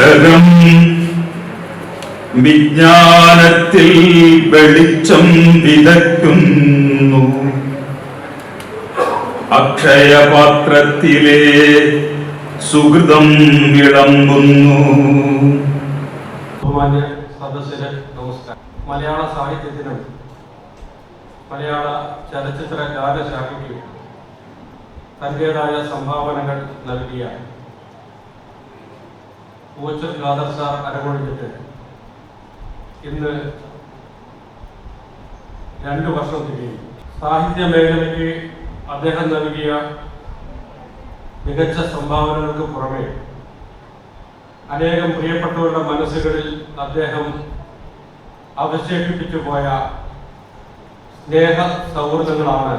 അക്ഷരം വിജ്ഞാനത്തിൽ വെളിച്ചം വിതയ്ക്കുന്നു. അക്ഷയപാത്രത്തിലെ സുഹൃതം വിളമ്പുന്നു. ബഹുമാന്യ സദസ്യരെ നമസ്കാരം. മലയാള സാഹിത്യത്തിനും മലയാള ചലച്ചിത്ര ഗാനശാഖയ്ക്കും തന്റേതായ സംഭാവനകൾ നൽകിയ പൂവച്ചൽ ഖാദർ സാർ അരങ്ങൊഴിഞ്ഞിട്ട് ഇന്ന് 2 വർഷം തികയും. സാഹിത്യ മേഖലയ്ക്ക് അദ്ദേഹം നൽകിയ മികച്ച സംഭാവനകൾക്ക് പുറമെ അനേകം പ്രിയപ്പെട്ടവരുടെ മനസ്സുകളിൽ അദ്ദേഹം അവശേഷിപ്പിച്ചു പോയ സ്നേഹ സൗഹൃദങ്ങളാണ്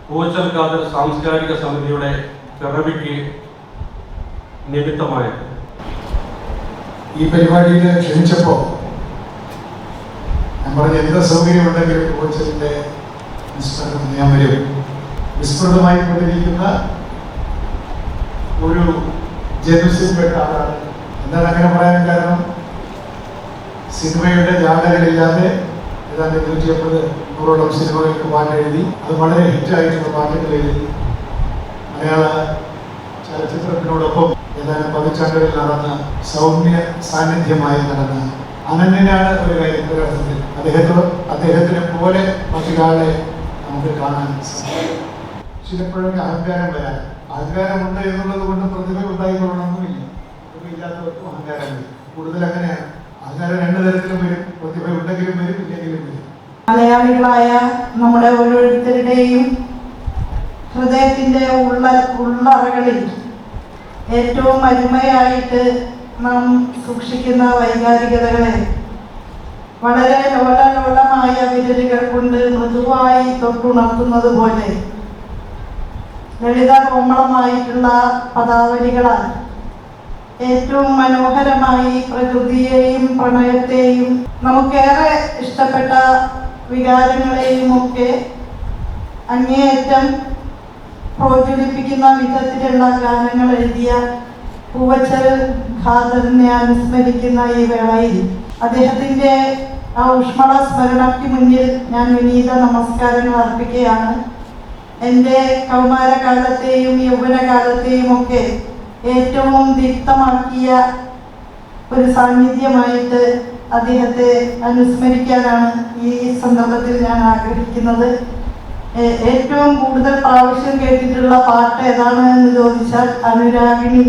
പൂവച്ചൽ ഖാദർ സാംസ്കാരിക സമിതിയുടെ പിറവിക്ക് നിമിത്തമായത്. ഈ പരിപാടിയിൽ ക്ഷണിച്ചപ്പോൾ ഞാൻ പറഞ്ഞ എന്ത് സൗകര്യമുണ്ടെങ്കിലും പൂവച്ചലിൻ്റെ വിസ്മൃതം ഞാൻ വരും. വിസ്മൃതമായി കൊണ്ടിരിക്കുന്ന ഒരു ജനുസിൽപ്പെട്ട ആളാണ്. എന്താണ് അങ്ങനെ പറയാൻ കാരണം? സിനിമയുടെ ജാലകളില്ലാതെ ഏതാണ്ട് 150-100ഓളം സിനിമകൾക്ക് പാട്ടെഴുതി. അത് വളരെ ഹിറ്റായിട്ടുള്ള പാട്ടുകൾ എഴുതി. മലയാള ചലച്ചിത്രത്തിനോടൊപ്പം ഏതാനും പതിറ്റാണ്ടുകളിൽ നടന്ന സൗമ്യ സാന്നിധ്യമായി നടന്ന അനന്യനാണ് ഒരു കാര്യത്തിൽ. അദ്ദേഹത്തിനെ പോലെ മറ്റൊരാളെ നമുക്ക് കാണാൻ സാധിക്കും. ചിലപ്പോഴൊക്കെ അഹങ്കാരം വരാൻ, അഹങ്കാരമുണ്ട് എന്നുള്ളത് കൊണ്ട് പ്രതിഭ ഉണ്ടായിക്കൊള്ളണമെന്നില്ല. പ്രതിഭയില്ലാത്തവർക്കും അഹങ്കാരം വരും. കൂടുതൽ അങ്ങനെയാണ്. അഹങ്കാരം 2 തരത്തിലും വരും. പ്രതിഭ ഉണ്ടെങ്കിലും വരും, ഇല്ലെങ്കിലും വരും. മലയാളികളായ നമ്മുടെ ഓരോരുത്തരുടെയും ഹൃദയത്തിന്റെ ഉള്ളറകളിൽ ഏറ്റവും അരുമയായിട്ട് നാം സൂക്ഷിക്കുന്ന വൈകാരികതകളെ വളരെ ലോലലോലമായ വിരലുകൾ കൊണ്ട് മൃദുവായി തൊട്ടുണർത്തുന്നത് പോലെ ലളിത കോമളമായിട്ടുള്ള പദാവലികളാൽ ഏറ്റവും മനോഹരമായി പ്രകൃതിയെയും പ്രണയത്തെയും നമുക്കേറെ ഇഷ്ടപ്പെട്ട വികാരങ്ങളെയും ഒക്കെ അങ്ങേയറ്റം പ്രോജ്വലിപ്പിക്കുന്ന വിധത്തിലുള്ള ഗാനങ്ങൾ എഴുതിയ പൂവച്ചൽ ഖാദറിനെ അനുസ്മരിക്കുന്ന ഈ വേളയിൽ അദ്ദേഹത്തിൻ്റെ ആ ഊഷ്മള സ്മരണയ്ക്ക് മുന്നിൽ ഞാൻ വിനീത നമസ്കാരങ്ങൾ അർപ്പിക്കുകയാണ്. എൻ്റെ കൗമാരകാലത്തെയും യൗവനകാലത്തെയും ഒക്കെ ഏറ്റവും ദീപ്തമാക്കിയ ഒരു സാന്നിധ്യമായിട്ട് അദ്ദേഹത്തെ അനുസ്മരിക്കാനാണ് ഈ സന്ദർഭത്തിൽ ഞാൻ ആഗ്രഹിക്കുന്നത്. ഏറ്റവും കൂടുതൽ പ്രാവശ്യം കേട്ടിട്ടുള്ള പാട്ട് ഏതാണ് എന്ന് ചോദിച്ചാൽ അനുരാഗിണി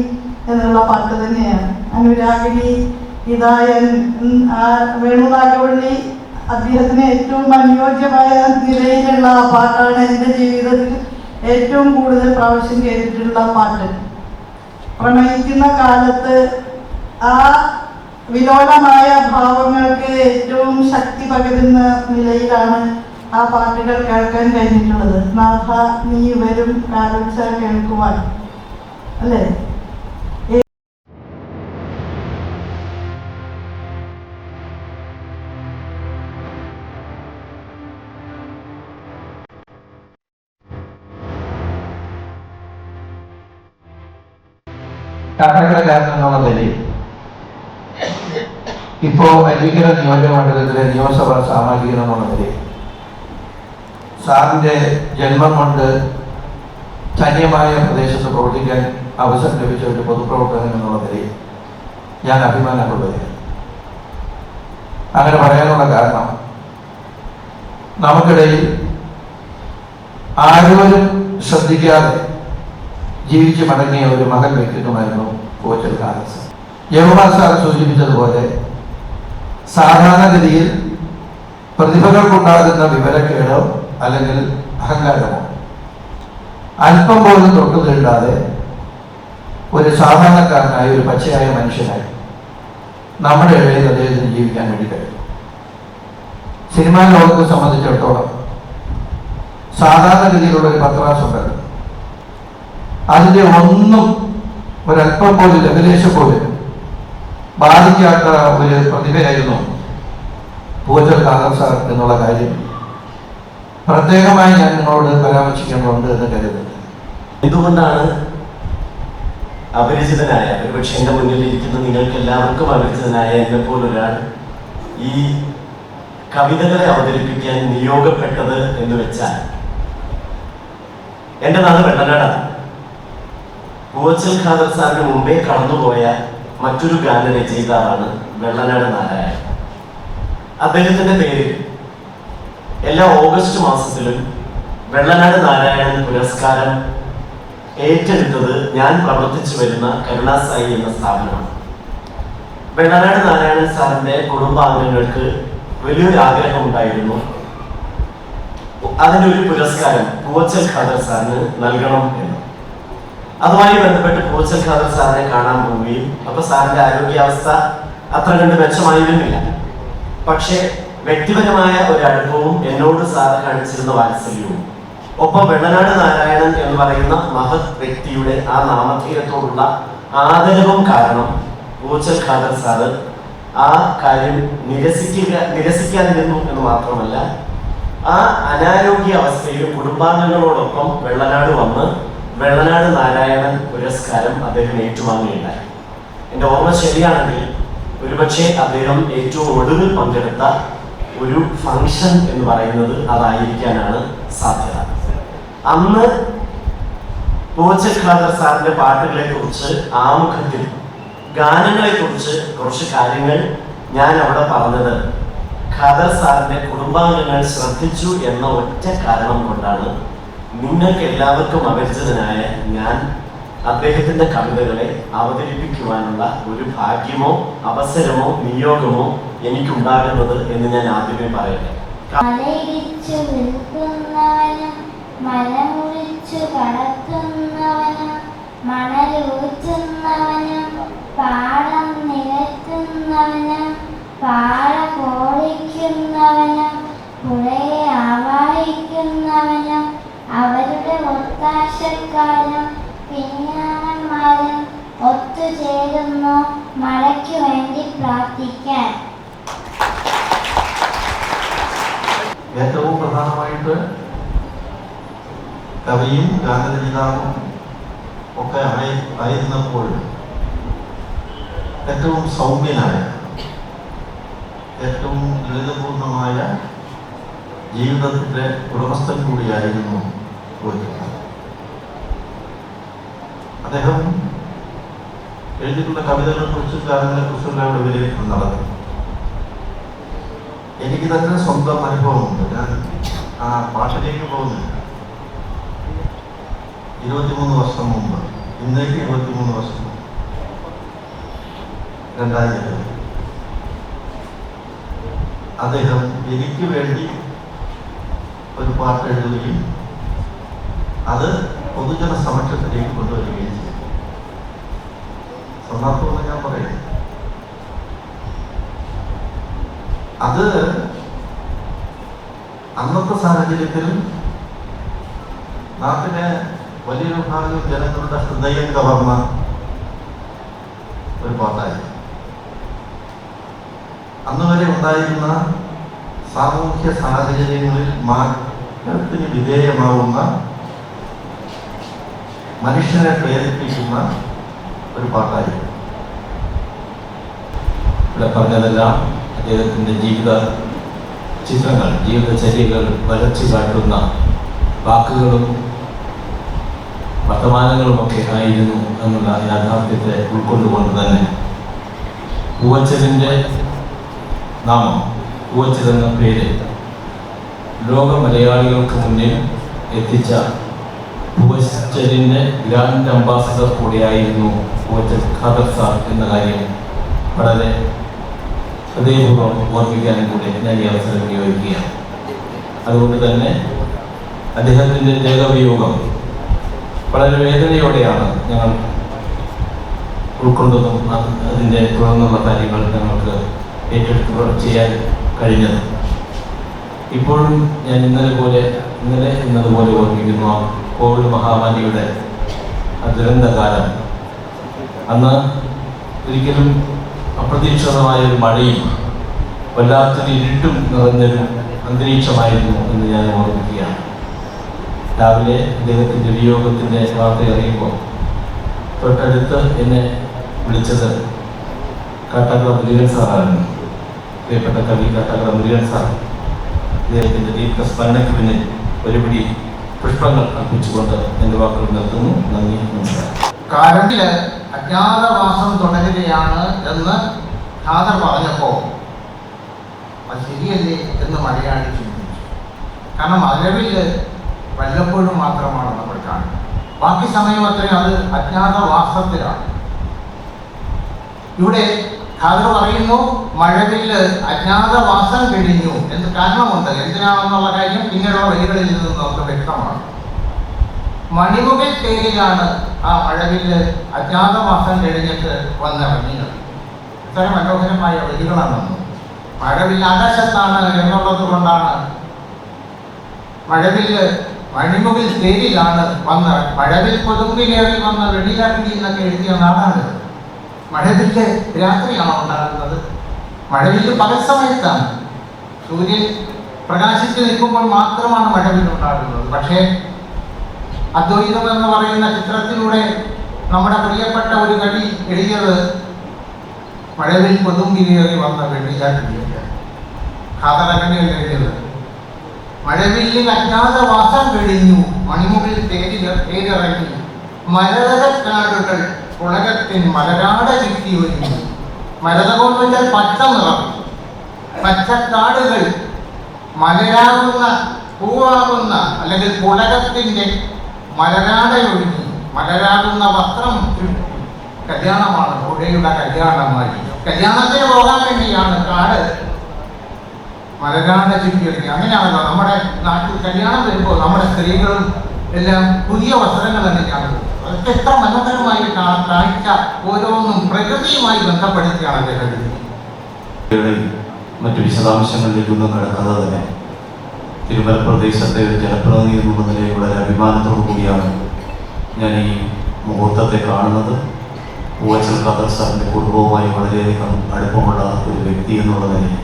എന്നുള്ള പാട്ട് തന്നെയാണ്. അനുരാഗിണി ഇതായ വേണുനാഗവള്ളി അദ്ദേഹത്തിന് ഏറ്റവും അനുയോജ്യമായ നിലയിലുള്ള ആ പാട്ടാണ് എൻ്റെ ജീവിതത്തിൽ ഏറ്റവും കൂടുതൽ പ്രാവശ്യം കേട്ടിട്ടുള്ള പാട്ട്. പ്രണയിക്കുന്ന കാലത്ത് ആ വിലോലമായ ഭാവങ്ങൾക്ക് ഏറ്റവും ശക്തി പകരുന്ന നിലയിലാണ് ആ പാട്ടുകൾ കേൾക്കാൻ കഴിഞ്ഞിട്ടുള്ളത്. നാഥ നീ വരും കാലൊച്ച കേൾക്കുവാൻ, അല്ലേ? കർണാടകക്കാരൻ എന്നുള്ള നിലയിൽ ഇപ്പോൾ അരുവിക്കര നിയോജകമണ്ഡലത്തിലെ നിയമസഭാ സാമാജികൻ എന്നുള്ള നിലയിൽ സാറിൻ്റെ ജന്മം കൊണ്ട് ധന്യമായ പ്രദേശത്ത് പ്രവർത്തിക്കാൻ അവസരം ലഭിച്ച ഒരു പൊതുപ്രവർത്തകൻ എന്നുള്ള നിലയിൽ ഞാൻ അഭിമാനം കൊള്ളുകയാണ്. അങ്ങനെ പറയാനുള്ള കാരണം, നമുക്കിടയിൽ ആരോരും ശ്രദ്ധിക്കാതെ ജീവിച്ച് മടങ്ങിയ ഒരു മകൻ വ്യക്തിത്വമായിരുന്നു പൂവച്ചൽ ഖാദർ സാർ. ജയകുമാർ സാർ സൂചിപ്പിച്ചതുപോലെ സാധാരണഗതിയിൽ പ്രതിഭകൾക്കുണ്ടാകുന്ന വിവരക്കേടോ അല്ലെങ്കിൽ അഹങ്കാരമോ അല്പം പോലും തൊട്ടു തീണ്ടാതെ ഒരു സാധാരണക്കാരനായ ഒരു പച്ചയായ മനുഷ്യനായി നമ്മുടെ ഇടയിൽ അദ്ദേഹത്തിന് ജീവിക്കാൻ വേണ്ടി കഴിയും. സിനിമാ ലോകത്തെ സംബന്ധിച്ചിടത്തോളം സാധാരണഗതിയിലുള്ള ഒരു പത്രാസുണ്ടല്ലോ, അതിൻ്റെ ഒന്നും ഒരല്പം പോലും ലഘുലേശം പോലും ബാധിക്കാത്ത ഒരു പ്രതിഭയായിരുന്നു പൂവച്ചൽ ഖാദർ സാർ എന്നുള്ള കാര്യം പ്രത്യേകമായി ഞാൻ നിങ്ങളോട് പരാമർശിക്കേണ്ടതുണ്ട് എന്ന് കരുതുന്നത്. എന്തുകൊണ്ടാണ് അപരിചിതനായ, ഒരുപക്ഷെ എൻ്റെ മുന്നിൽ ഇരിക്കുന്ന നിങ്ങൾക്ക് എല്ലാവർക്കും അപരിചിതനായ എന്നെ പോലൊരാൾ ഈ കവിതകളെ അവതരിപ്പിക്കാൻ നിയോഗപ്പെട്ടത് എന്ന് വെച്ചാൽ എൻ്റെ നാട് വെള്ളനാടാണ്. പൂവച്ചൽ ഖാദർ സാറിന് മുമ്പേ കടന്നുപോയ മറ്റൊരു ഗാനരചയിതാവാണ് വെള്ളനാട് നാരായണൻ. അദ്ദേഹത്തിന്റെ പേരിൽ എല്ലാ ഓഗസ്റ്റ് മാസത്തിലും വെള്ളനാട് നാരായണൻ പുരസ്കാരം ഏറ്റെടുത്തത് ഞാൻ പ്രവർത്തിച്ചു വരുന്ന കരുണാസായി എന്ന സ്ഥാപനമാണ്. വെള്ളനാട് നാരായണൻ സാറിന്റെ കുടുംബാംഗങ്ങൾക്ക് വലിയൊരു ആഗ്രഹം ഉണ്ടായിരുന്നു, അതിനൊരു പുരസ്കാരം പൂവച്ചൽ ഖാദർ സാറിന് നൽകണം എന്ന്. അതുമായി ബന്ധപ്പെട്ട് പൂവച്ചൽ ഖാദർ സാറിനെ കാണാൻ പോവുകയും അപ്പൊ സാറിന്റെ ആരോഗ്യാവസ്ഥ അത്ര കണ്ട് മെച്ചമായിരുന്നില്ല. പക്ഷെ വ്യക്തിപരമായ ഒരു അടുപ്പവും എന്നോട് സാർ കാണിച്ചിരുന്ന വാത്സല്യവും ഒപ്പം വെള്ളനാട് നാരായണൻ എന്ന് പറയുന്ന മഹത് വ്യക്തിയുടെ ആ നാമധേയത്തോടുള്ള ആദരവും കാരണം പൂവച്ചൽ ഖാദർ സാറ് ആ കാര്യം നിരസിക്കാതിരുന്നു എന്ന് മാത്രമല്ല, ആ അനാരോഗ്യ അവസ്ഥയിൽ കുടുംബാംഗങ്ങളോടൊപ്പം വെള്ളനാട് വന്ന് വെള്ളനാട് നാരായണൻ പുരസ്കാരം അദ്ദേഹം ഏറ്റുവാങ്ങുകയുണ്ടായി. എൻ്റെ ഓർമ്മ ശരിയാണെങ്കിൽ ഒരുപക്ഷെ അദ്ദേഹം ഏറ്റവും ഒടുവിൽ പങ്കെടുത്ത ഒരു ഫംഗ്ഷൻ എന്ന് പറയുന്നത് അതായിരിക്കാനാണ് സാധ്യത. അന്ന് പൂവച്ചൽ ഖാദർ സാറിന്റെ പാട്ടുകളെ കുറിച്ച്, ആമുഖത്തിൽ ഗാനങ്ങളെ കുറിച്ച് കുറച്ച് കാര്യങ്ങൾ ഞാൻ അവിടെ പറഞ്ഞത് ഖാദർ സാറിന്റെ കുടുംബാംഗങ്ങൾ ശ്രദ്ധിച്ചു എന്ന ഒറ്റ കാരണം കൊണ്ടാണ് നിങ്ങൾക്ക് എല്ലാവർക്കും അപരിചിതനായ ഞാൻ അദ്ദേഹത്തിന്റെ കവിതകളെ അവതരിപ്പിക്കുവാനുള്ള ഒരു ഭാഗ്യമോ അവസരമോ നിയോഗമോ എനിക്കുണ്ടാകുന്നത് എന്ന് ഞാൻ ആദ്യമേ പറയട്ടെ. മലയിടിച്ചു നിൽക്കുന്നവനും മലമുറിച്ചു കടത്തുന്നവനും മണലൂറ്റുന്നവനും പാടം നിരത്തുന്നവനും പാറ കോളിക്കുന്നവനും പുഴയെ ആവാഹിക്കുന്നവനും അവരുടെ ഒത്താശക്കാരും പിന്നാണന്മാരും ഒത്തുചേരുന്നു മഴയ്ക്കു വേണ്ടി പ്രാർത്ഥിക്കാൻ. ഏറ്റവും പ്രധാനമായിട്ട് കവിയും ഗാനരചയിതാവും ഒക്കെ ആയിരുന്നപ്പോൾ ഏറ്റവും സൗമ്യനായ, ഏറ്റവും ലളിതപൂർണമായ ജീവിതത്തിൻ്റെ ഉടമസ്ഥൻ കൂടിയായിരുന്നു പൂവച്ചൽ. അദ്ദേഹം എഴുതിയിട്ടുള്ള കവിതകളെ കുറിച്ചും ഗാനങ്ങളെ കുറിച്ചുള്ള വിലയിരുത്തൽ നടന്നു. എനിക്ക് തന്നെ സ്വന്തം അനുഭവമുണ്ട്. ഞാൻ ആ പാട്ടിലേക്ക് പോകുന്നില്ല. 23 വർഷം മുമ്പ്, ഇന്നേക്ക് 23 വർഷം മുമ്പ്, 2000 അദ്ദേഹം എനിക്ക് വേണ്ടി ഒരു പാട്ട് എഴുതുകയും അത് പൊതുജന സമക്ഷത്തിലേക്ക് കൊണ്ടുവരികയും ചെയ്തു. സന്ദർഭമെന്ന് ഞാൻ പറയുന്നു. അത് അന്നത്തെ സാഹചര്യത്തിൽ നാട്ടിലെ വലിയൊരു ഭാഗം ജനങ്ങളുടെ ഹൃദയം കവർന്ന ഒരു പാട്ടായി. അന്ന് വരെ ഉണ്ടായിരുന്ന സാമൂഹ്യ സാഹചര്യങ്ങളിൽ മാറ്റത്തിന് വിധേയമാവുന്ന, മനുഷ്യനെ പ്രേരിപ്പിക്കുന്ന ഒരു പാട്ടായി. ഇവിടെ പറഞ്ഞതെല്ലാം അദ്ദേഹത്തിൻ്റെ ജീവിത ചിത്രങ്ങൾ, ജീവിതചര്യകൾ വരച്ചു കാട്ടുന്ന വാക്കുകളും വർത്തമാനങ്ങളുമൊക്കെ ആയിരുന്നു എന്നുള്ള യാഥാർത്ഥ്യത്തെ ഉൾക്കൊണ്ടുകൊണ്ട് തന്നെ പൂവച്ചലിൻ്റെ നാമം, പൂവച്ചൽ എന്ന പേര് ലോക മലയാളികൾക്ക് മുന്നിൽ എത്തിച്ച പൂവച്ചലിൻ്റെ ഗ്രാൻഡ് അംബാസഡർ കൂടിയായിരുന്നു പൂവച്ചൽ ഖാദർ സാർ എന്ന കാര്യം വളരെ ഹൃദയപൂർവ്വം ഓർമ്മിക്കാൻ കൂടി ഞാൻ ഈ അവസരം വിനിയോഗിക്കുകയാണ്. അതുകൊണ്ട് തന്നെ അദ്ദേഹത്തിൻ്റെ ദേഹവിയോഗം വളരെ വേദനയോടെയാണ് ഞങ്ങൾ ഉൾക്കൊണ്ടതും അതിൻ്റെ തുടർന്നുള്ള കാര്യങ്ങൾ ഞങ്ങൾക്ക് ഏറ്റെടുത്ത് ചെയ്യാൻ കഴിഞ്ഞത്. ഇപ്പോഴും ഞാൻ ഇന്നലെ എന്നതുപോലെ ഓർമ്മിക്കുന്നു ആ കോവിഡ് മഹാമാരിയുടെ ആ ദുരന്തകാലം. അന്ന് ഒരിക്കലും അപ്രതീക്ഷിതമായ ഒരു മഴയും വല്ലാത്തൊരു ഇരുട്ടും നിറഞ്ഞൊരു അന്തരീക്ഷമായിരുന്നു എന്ന് ഞാൻ ഓർമ്മിക്കുകയാണ്. രാവിലെ അദ്ദേഹത്തിൻ്റെ വിയോഗത്തിൻ്റെ വാർത്ത അറിയുമ്പോൾ തൊട്ടടുത്ത് എന്നെ വിളിച്ചത് കാട്ടാക്കട മുരുകൻ സാറാണ്. പ്രിയപ്പെട്ട കവി കാട്ടാക്കട മുരുകൻ സാർ. അദ്ദേഹത്തിൻ്റെ ദീർഘസ്മരണയ്ക്ക് പിന്നിൽ ഒരുപിടി പുഷ്പങ്ങൾ അർപ്പിച്ചുകൊണ്ട് എൻ്റെ വാക്കുകൾ നിർത്തുന്നു. നന്ദി, നമസ്കാരം. കാരണ്ടില് അജ്ഞാതവാസം തുടരുകയാണ് എന്ന് ഖാദർ പറഞ്ഞപ്പോൾ അത് ശരിയല്ലേ എന്ന് മലയാളി ചിന്തിച്ചു. കാരണം അലവില് വല്ലപ്പോഴും മാത്രമാണ് നമ്മൾ കാണുന്നത്. ബാക്കി സമയം അത്രയും അത് അജ്ഞാതവാസത്തിലാണ്. ഇവിടെ ഖാദർ പറയുന്നു മഴവില് അജ്ഞാതവാസം കഴിഞ്ഞു എന്ന്. കാരണമുണ്ട്, എന്തിനാണെന്നുള്ള കാര്യം പിന്നീടുള്ള വരികളിൽ നിന്ന് നമുക്ക് വ്യക്തമാണ്. മണിമുകിൽ തേരിലാണ് ആ മഴവില് അജ്ഞാതവാസം കഴിഞ്ഞിട്ട് വന്നിറങ്ങിയത്. ഇത്ര മനോഹരമായ വരികളാണെന്ന്. മഴവില്ല് ആകാശത്താണ് എന്നുള്ളത് കൊണ്ടാണ് മഴവില്ല് മണിമുകിൽ തേരിലാണ് വന്ന് മഴവിൽ കൊതുമ്പിലേറി വന്ന വെളിയിലാക്കി എന്നൊക്കെ എഴുതിയ നാടാണ്. മഴവില്ല് രാത്രിയാണോ ഉണ്ടാകുന്നത്? മഴവില്ല് പകൽ സമയത്താണ്. സൂര്യൻ പ്രകാശിച്ച് നിൽക്കുമ്പോൾ മാത്രമാണ് മഴവില്ല് ഉണ്ടാകുന്നത്. പക്ഷേ അദ്വൈതം എന്ന് പറയുന്ന ചിത്രത്തിലൂടെ നമ്മുടെ പ്രിയപ്പെട്ട ഒരു കവി എഴുതിയത് മഴവിൽ കൊതുമ്പിലേറി വന്ന വെള്ളിയാട്ടില്ല. ഖാദറകനിൽ എഴുതിയത് മഴവില്ലിൽ അജ്ഞാതവാസം കഴിഞ്ഞു, മണിമുകിൽ തേരിറങ്ങി, മരതകാടുകൾ ഉലകത്തിൻ മലരാട ചുറ്റി ഒരുങ്ങി. മരതകം എന്ന് വെച്ചാൽ പച്ച നിറം. പച്ചക്കാടുകൾ മലരാകുന്ന പൂവാകുന്ന അല്ലെങ്കിൽ പുളകത്തിൻ്റെ മലരാടയൊഴുകി, മലരാകുന്ന വസ്ത്രം ചുറ്റി. കല്യാണമാണ്, പുഴയുടെ കല്യാണമായി. കല്യാണത്തിന് പോകാൻ വേണ്ടിയാണ് കാട് മലരാട ചുറ്റിയൊരുങ്ങി. അങ്ങനെയാണല്ലോ നമ്മുടെ നാട്ടിൽ കല്യാണം വരുമ്പോൾ നമ്മുടെ സ്ത്രീകളും എല്ലാം പുതിയ വസ്ത്രങ്ങൾ തന്നെയാണ്. അതൊക്കെ എത്ര മനോഹരമായിട്ടാണ് കാഴ്ച. ഓരോന്നും പ്രകൃതിയുമായി ബന്ധപ്പെടുത്തിയാണ് അദ്ദേഹം. മറ്റു വിശദാംശങ്ങളിലേക്കൊന്നും കിടക്കാതെ തന്നെ തിരുമല പ്രദേശത്തെ ഒരു ജനപ്രതിനിധി എന്ന നിലയിൽ വളരെ അഭിമാനത്തോടു കൂടിയാണ് ഞാൻ ഈ മുഹൂർത്തത്തെ കാണുന്നത്. പൂവച്ചൽ ഖാദർ സാറിൻ്റെ കുടുംബവുമായി വളരെയധികം അടുപ്പമുള്ള ഒരു വ്യക്തി എന്നുള്ള നിലയിൽ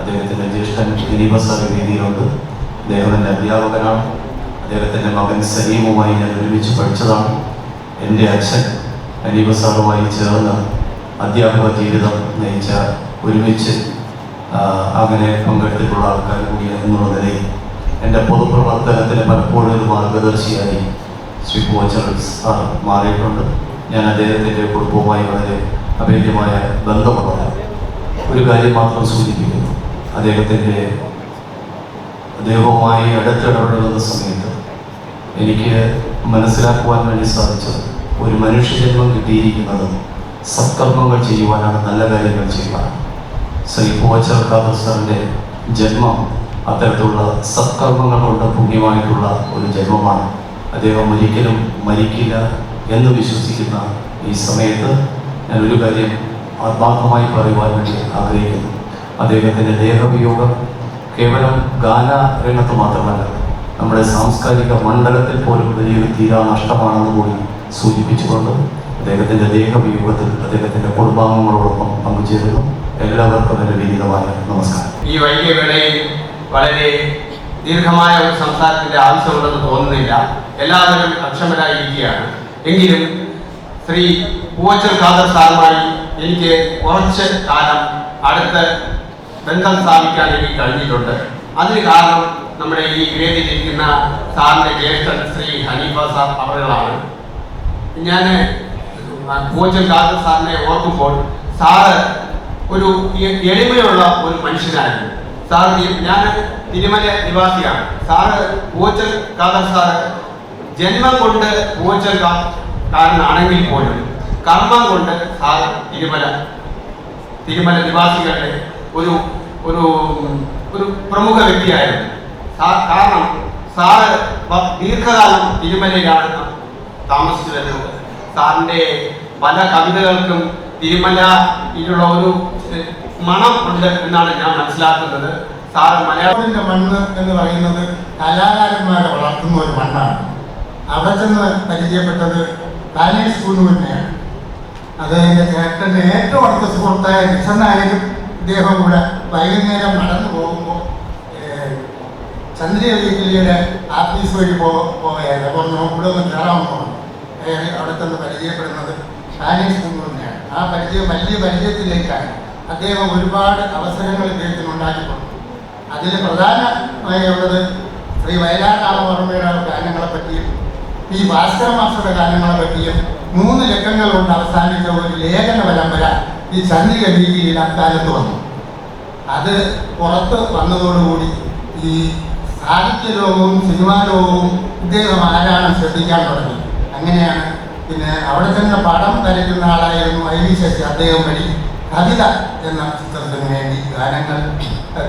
അദ്ദേഹത്തിൻ്റെ ജ്യേഷ്ഠൻ ദിലീപ് സാർ വേദിയിലുണ്ട്. അദ്ദേഹം എൻ്റെ അധ്യാപകനാണ്. അദ്ദേഹത്തിൻ്റെ മകൻ സലീമുമായി ഞാൻ ഒരുമിച്ച് പഠിച്ചതാണ്. എൻ്റെ അച്ഛൻ അനീബ സാറുമായി ചേർന്ന് അധ്യാപക ജീവിതം നയിച്ച ഒരുമിച്ച് അങ്ങനെ പങ്കെടുത്തിട്ടുള്ള ആൾക്കാർ കൂടി എന്നുള്ള നിലയിൽ എൻ്റെ പൊതുപ്രവർത്തനത്തിന് പലപ്പോഴും ഒരു മാർഗദർശിയായി ശ്രീ പൂവച്ചൽ സാർ മാറിയിട്ടുണ്ട്. ഞാൻ അദ്ദേഹത്തിൻ്റെ കുടുംബവുമായി വളരെ അഭേദ്യമായ ബന്ധമുള്ളതാണ്. ഒരു കാര്യം മാത്രം സൂചിപ്പിക്കുന്നു, അദ്ദേഹവുമായി അടുത്തിടപെടുന്ന സമയത്ത് എനിക്ക് മനസ്സിലാക്കുവാൻ വേണ്ടി സാധിച്ചത് ഒരു മനുഷ്യജന്മം കിട്ടിയിരിക്കുന്നത് സത്കർമ്മങ്ങൾ ചെയ്യുവാനാണ്, നല്ല കാര്യങ്ങൾ ചെയ്യുവാനാണ്. ശ്രീ പൂവച്ചൽ ഖാദർ സാറിൻ്റെ ജന്മം അത്തരത്തിലുള്ള സത്കർമ്മങ്ങൾ കൊണ്ട് പുണ്യമായിട്ടുള്ള ഒരു ജന്മമാണ്. അദ്ദേഹം ഒരിക്കലും മരിക്കില്ല എന്ന് വിശ്വസിക്കുന്ന ഈ സമയത്ത് ഞാൻ ഒരു കാര്യം ആത്മാർത്ഥമായി പറയുവാൻ വേണ്ടി ആഗ്രഹിക്കുന്നു. അദ്ദേഹത്തിൻ്റെ ദേഹവിയോഗം കേവലം ഗാന രംഗത്ത് മാത്രമല്ല, നമ്മുടെ സാംസ്കാരിക മണ്ഡലത്തിൽ പോലും വലിയൊരു തീരാ നഷ്ടമാണെന്ന് കൂടി സൂചിപ്പിച്ചുകൊണ്ട് അദ്ദേഹത്തിൻ്റെ ദേഹവിയോഗത്തിൽ അദ്ദേഹത്തിൻ്റെ കുടുംബാംഗങ്ങളോടൊപ്പം പങ്കുചേരുന്നു. എല്ലാവർക്കും എൻ്റെ വിനീതമായ നമസ്കാരം. ഈ വൈകിയ വേളയിൽ വളരെ ദീർഘമായ ഒരു സംസാരത്തിൻ്റെ ആവശ്യമുണ്ടെന്ന് തോന്നുന്നില്ല. എല്ലാവരും അക്ഷമരായിരിക്കുകയാണ്. എങ്കിലും ശ്രീ പൂവച്ചൽ ഖാദർ സാറുമായി എനിക്ക് കുറച്ച് കാലം അടുത്ത് ബന്ധം സ്ഥാപിക്കാൻ എനിക്ക് കഴിഞ്ഞിട്ടുണ്ട്. അതിന് കാരണം നമ്മുടെ ഈ വേദിയിലിരിക്കുന്ന സാറിൻ്റെ ജ്യേഷ്ഠൻ ശ്രീ ഹനീഫ സാർ അവരുകളാണ്. ഞാൻ പൂവച്ചൽ ഖാദർ സാറിനെ ഓർക്കുമ്പോൾ സാറ് ഒരു എളിമയുള്ള ഒരു മനുഷ്യനായിരുന്നു. സാർ ഞാൻ തിരുമല നിവാസിയാണ്. സാറ് പൂവച്ചൽ ഖാദർ സാറ് ജന്മം കൊണ്ട് പൂവച്ചൽ കാരനാണെങ്കിൽ പോലും കർമ്മം കൊണ്ട് സാർ തിരുമല നിവാസികളുടെ ഒരു ഒരു ഒരു പ്രമുഖ വ്യക്തിയായിരുന്നു. കാരണം സാറ് ദീർഘകാലം തിരുമലയിലാണ് താമസിച്ചു വരുന്നത്. സാറിൻ്റെ പല കവിതകൾക്കും തിരുമലയിലുള്ള ഒരു മണം ഉണ്ട് എന്നാണ് ഞാൻ മനസ്സിലാക്കുന്നത്. സാറ് മലയാളത്തിൻ്റെ മണ്ണ് എന്ന് പറയുന്നത് കലാകാരന്മാരെ വളർത്തുന്ന ഒരു മണ്ണാണ്. അവിടെ ചെന്ന് പരിചയപ്പെട്ടത് ഡാനിയൽ സ്കൂളിനെയാണ്. അത് എൻ്റെ ചേട്ടൻ്റെ ഏറ്റവും അടുത്ത സുഹൃത്തായ കൃഷ്ണനായാലും ഇദ്ദേഹം കൂടെ വൈകുന്നേരം നടന്നു പോകുമ്പോൾ ചന്ദ്രിക വീക്കിലിയുടെ ആഫീസ് വഴി പോവുകയായിരുന്നു. അപ്പോൾ ഇവിടെ ഒന്ന് കയറാമെന്ന് പറഞ്ഞു. കയറി അവിടെ തന്നെ പരിചയപ്പെടുന്നത് ഷാനീസ് കുന്നൂരിനെയാണ്. ആ വലിയ പരിചയത്തിലേക്കാണ് അദ്ദേഹം ഒരുപാട് അവസരങ്ങൾ ഇദ്ദേഹത്തിന് ഉണ്ടാക്കിക്കൊണ്ടു. അതിൽ പ്രധാനമായുള്ളത് ശ്രീ വയലാർ രാമവർമ്മയുടെ ഗാനങ്ങളെ പറ്റിയും പി ഭാസ്കര മാസ്റ്ററുടെ ഗാനങ്ങളെ പറ്റിയും 3 ലക്കങ്ങൾ കൊണ്ട് അവസാനിച്ച ഒരു ലേഖന പരമ്പര ഈ ചന്ദ്രിക ലീഗിയിൽ അക്കാലത്ത് വന്നു. അത് പുറത്ത് വന്നതോടുകൂടി ഈ സാഹിത്യ ലോകവും സിനിമാ ലോകവും ഇദ്ദേഹം ആരാണ് ശ്രദ്ധിക്കാൻ തുടങ്ങി. അങ്ങനെയാണ് പിന്നെ അവിടെ തന്നെ പടം വരയ്ക്കുന്ന ആളായിരുന്നു ഐ.വി. ശശി. അദ്ദേഹം വഴി കവിത എന്ന ചിത്രത്തിന് വേണ്ടി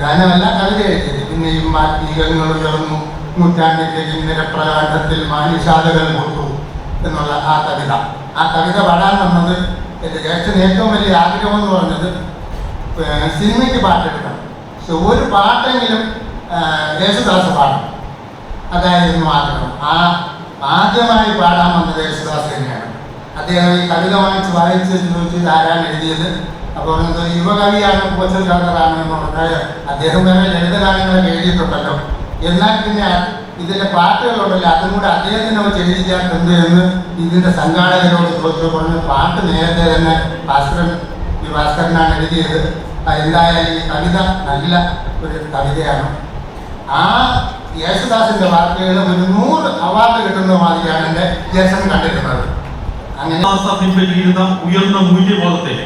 ഗാനമല്ല കവിത എഴുതിയത്. പിന്നെയും മാറ്റീകങ്ങൾ ഉയർന്നു നൂറ്റാണ്ടിൻ്റെ ഇന്നരപ്രകാശത്തിൽ മാനിഷാദകൾ കൊണ്ടു എന്നുള്ള ആ കവിത പാടാൻ വന്നത് എൻ്റെ ജ്യേഷ്ഠന് ഏറ്റവും വലിയ ആഗ്രഹം എന്ന് പറഞ്ഞത് സിനിമയ്ക്ക് പാട്ടെടുക്കണം. പക്ഷെ ഒരു പാട്ടെങ്കിലും യേശുദാസ് പാടണം, അതായിരുന്നു ആഗ്രഹം. ആദ്യമായി പാടാൻ വന്നത് യേശുദാസ് തന്നെയാണ്. അദ്ദേഹം ഈ കവിത വായിച്ച് ചോദിച്ചത് ആരാണ് എഴുതിയത്. അപ്പോൾ പറഞ്ഞത് യുവകവിയാണ്, പൂവച്ചൽ ഖാദറാണ് എന്ന് പറഞ്ഞാൽ അദ്ദേഹം വേറെ ലളിതഗാനങ്ങളൊക്കെ എഴുതിയിട്ടുണ്ടല്ലോ, എന്നാൽ പിന്നെ ഇതിൻ്റെ പാട്ടുകളുണ്ടല്ലോ അതും കൂടെ അദ്ദേഹത്തിന് എഴുതിക്കാൻ എന്ത് എന്ന് ഇതിൻ്റെ സംഘാടകരോട് ചോദിച്ചു. പറഞ്ഞ് പാട്ട് നേരത്തെ തന്നെ ഭാസ്കരനാണ് എഴുതിയത്. എന്തായാലും ഈ കവിത നല്ല ഒരു കവിതയാണ്. ആ യേശുദാസിന്റെ വാക്കുകൾ ഒരു 100 അവാർഡ് കിട്ടുന്ന മാതിരിയാണ് എൻ്റെ ജ്യേഷ്ഠൻ കണ്ടിരുന്നത്. അങ്ങനെ പിൻപറ്റിയിരുന്ന ഉയർന്ന മൂല്യബോധത്തെ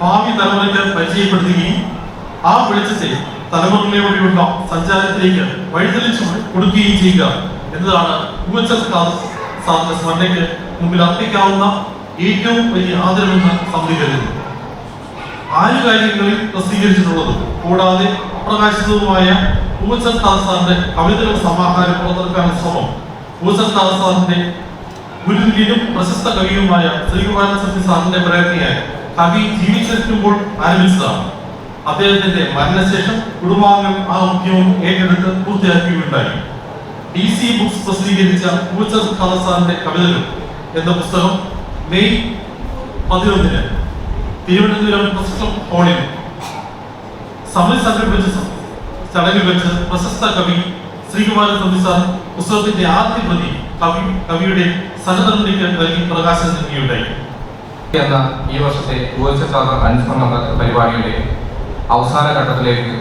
ഭാവി തലമുറയ്ക്ക് പരിചയപ്പെടുത്തുകയും ആ വെളിച്ചത്തെ തലമുറയിലൂടെയുള്ള സഞ്ചാരത്തിലേക്ക് വഴിതെളിച്ചു കൊടുക്കുകയും ചെയ്യുക എന്നതാണ് പൂവച്ചൽ സാറിന്റെ സ്മരണയ്ക്ക് മുമ്പിൽ അർപ്പിക്കാവുന്ന ഏറ്റവും വലിയ ആദരവെന്ന് സമിതി കരുതുന്നു. 4 കാര്യങ്ങളിൽ പ്രസിദ്ധീകരിച്ചിട്ടുള്ളതും കൂടാതെ അപ്രകാശിതവുമായ പൂവച്ചൽ സാറിന്റെ കവിതകൾ സമാഹാരം പുറത്തിറക്കാനുള്ള ശ്രമം പൂവച്ചൽ സാറിന്റെ ഗുരുവിനും പ്രശസ്ത കവിയുമായ ശ്രീകുമാരൻ സത്യ സാറിന്റെ പ്രേരണയായി കവി ജീവിച്ചിരിക്കുമ്പോൾ ആരംഭിച്ചതാണ്. അദ്ദേഹത്തിന്റെ മരണശേഷം കുടുംബാംഗങ്ങൾ ആ ഉദ്യമം ഏറ്റെടുത്ത് പൂർത്തിയാക്കുകയുണ്ടായി. DC ബുക്സ് പ്രസിദ്ധീകരിച്ച പൂവച്ചൽ സാറിന്റെ കവിതകൾ എന്ന പുസ്തകം മെയ് 11 തിരുവനന്തപുരം പ്രസിദ്ധ ഹാളിൽ സമിതി സംഘടിപ്പിച്ച ചടങ്ങിൽ വെച്ച് പ്രശസ്ത കവി ശ്രീകുമാരൻ സത്യ സാർ പുസ്തകത്തിന്റെ ആദ്യ പ്രതി കവിയുടെ സഹധർമ്മിക്ക് നൽകി പ്രകാശനം നൽകിയുണ്ടായി. എന്ന ഈ വർഷത്തെ പൂവച്ചൽ ഖാദർ അനുസ്മരണ പരിപാടിയുടെ അവസാന ഘട്ടത്തിലേക്ക്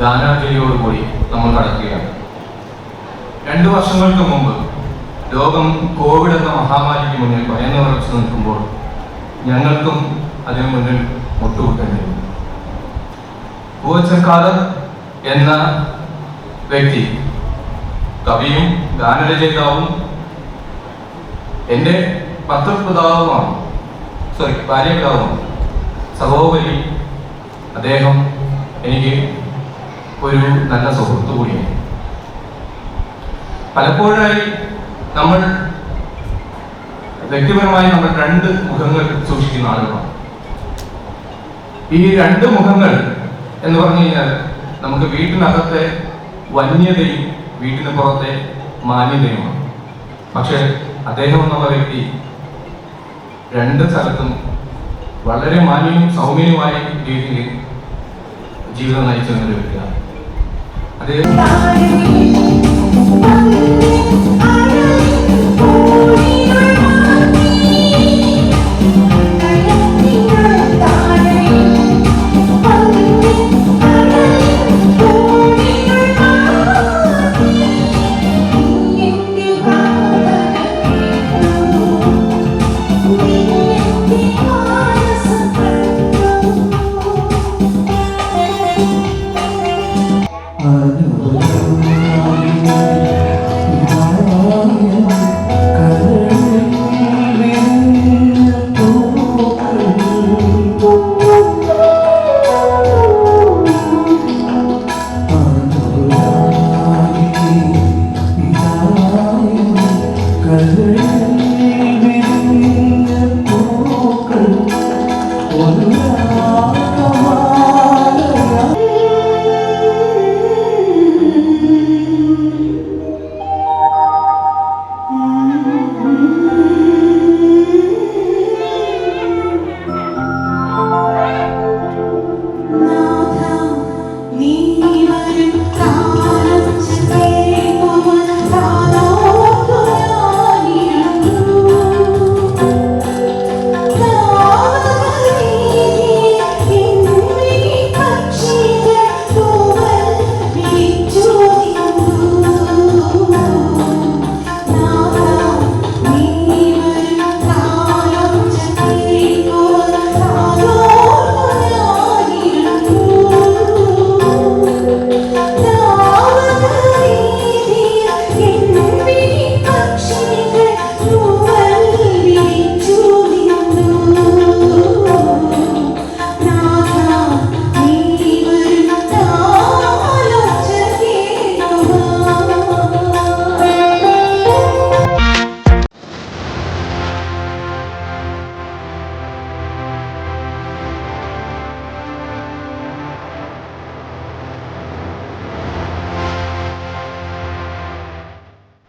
ഗാനാഞ്ജലിയോടുകൂടി നമ്മൾ കടക്കുകയാണ്. 2 വർഷങ്ങൾക്ക് മുമ്പ് ലോകം കോവിഡ് എന്ന മഹാമാരിക്ക് മുന്നിൽ ഭയന്ന് വിറച്ചു നിൽക്കുമ്പോൾ ഞങ്ങൾക്കും അതിനു മുന്നിൽ മുട്ടുകൂട്ടേണ്ടി വന്നു. പൂവച്ചൽ ഖാദർ എന്ന വ്യക്തി കവിയും ഗാനരചയിതാവും എൻ്റെ പത്രപിതാവുമാണ്, ഭാര്യപിതാവുമാണ്. സർവോപരി അദ്ദേഹം എനിക്ക് ഒരു നല്ല സുഹൃത്തു കൂടിയാണ്. പലപ്പോഴായി നമ്മൾ വ്യക്തിപരമായി നമ്മൾ 2 മുഖങ്ങൾ സൂക്ഷിക്കുന്ന ആളുകളാണ്. ഈ 2 മുഖങ്ങൾ എന്ന് പറഞ്ഞു കഴിഞ്ഞാൽ നമുക്ക് വീട്ടിനകത്തെ വന്യതയും വീട്ടിന് പുറത്തെ മാന്യതയുമാണ്. പക്ഷെ അദ്ദേഹം എന്നുള്ള വ്യക്തി 2 സ്ഥലത്തും വളരെ മാന്യവും സൗമ്യനുമായ രീതിയിൽ ജീവിതം നയിച്ചിരുന്ന ഒരു വ്യക്തിയാണ് അദ്ദേഹം.